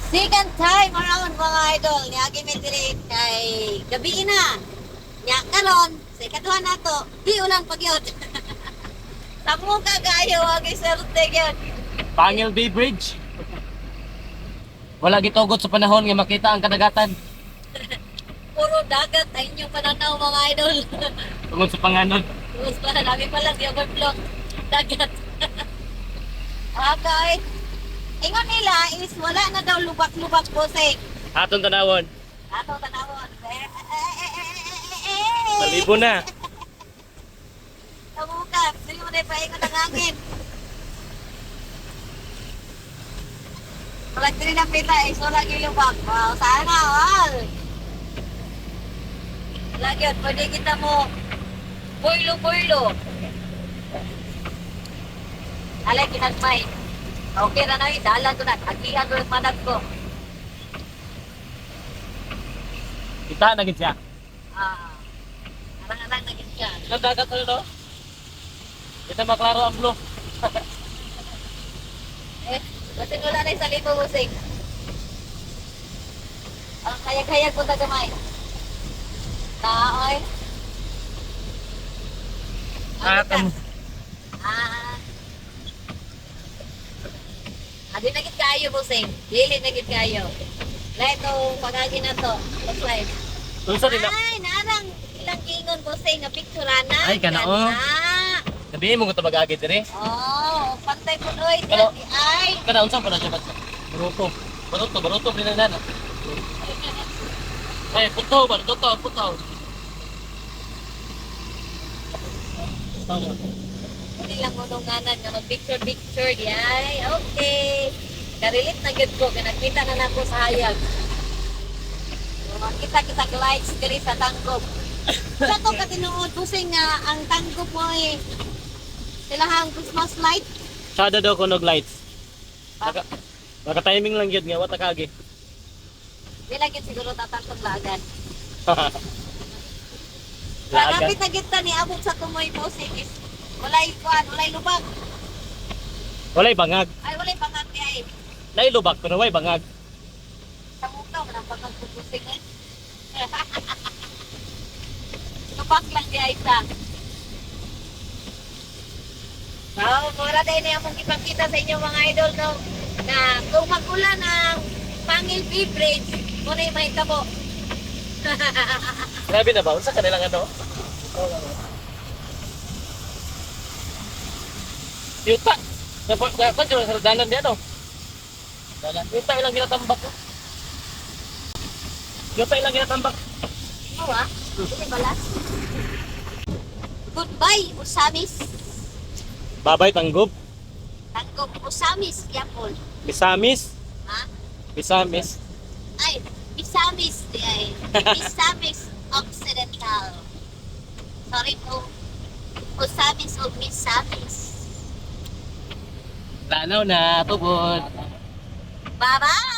Second time around mga idol. Niagi may diri kay gabi na. Nya karon sa ikaduha nato, di ulan pagyod. Tamo ka kayo agi serte gyud. Pangil Bay Bridge. Wala gitugot sa panahon nga makita ang kadagatan Puro dagat ay inyong pananaw mga idol. tungod sa panganod. Tapos pa namin pa lang di overflow. Dagat. Okay. Ingon nila is wala na daw lubak-lubak posing. Atong tanawon. Ato tanawon. Malibo na. Tamuka, sige mo na ipaingon ang hangin. Wala din na pita, is wala gilubak. Wow, sana all. Lagi yun, pwede kita mo boilo-boilo. Alay, kinagmay. Okay na na yun, dalan ko na. Agihan ko yung manag ko. Kita na gid siya. Arang-arang na gid siya. Ilang dagat ano no? Kita maklaro ang blue. Kasi wala na yung sa libo musik. Ang hayag-hayag po na gamay. Taoy. Atam. Adi na gid kayo musik. Dili na gid kayo. Lahat itong pagagi na to. Slide. Tulsa din na. Ay, narang ilang ingon musik nga picturana. Ay, kana, oh. Sabihin mo ko tabagagi dire. Oh, pantay po doy. Ano? Ay. Kada unsa pa na siya batsa? Baruto rinana na. Ay, puto. Hindi lang ununganan nga mag-picture di ay. Okay. Karilit na gid ko kaya nakita na nako sa hayag. Kita lights diri sa tangkop. Sa to katinuod pusing nga ang tangkop mo eh. Silahang Christmas light. Sada daw ko nog lights. Baka timing lang yun nga, wata kagi. Di lagi siguro tatangkop lagan. Lagan. Kapit na kita ni abot sa tumoy pusing is walay kuan, walay lubak. Walay bangag. Ay walay bangag di ay. Nay lubak pero way bangag. Sa muka man ang bangag pusing eh. Lubak lang di ay sa. Mura din na yung ipakita sa inyo mga idol no, na kung magulan ang Pangil Bay Bridge, muna yung mahitabo. Grabe na ba? Unsa kanilang ano? Yuta. Dapat yung sa dalan diyan no? Dalan. Yuta ilang ginatambak ko. Yuta ilang ginatambak. Oo ah, hindi balas. Goodbye, Usamis. Babay tanggop. Tanggop, Usamis, Yapol. Bisamis. Ha? Bisamis. Ay, Misamis di ay. Misamis Occidental. Sorry po. Usamis o Misamis. Lanaw na, tubod. Bye-bye!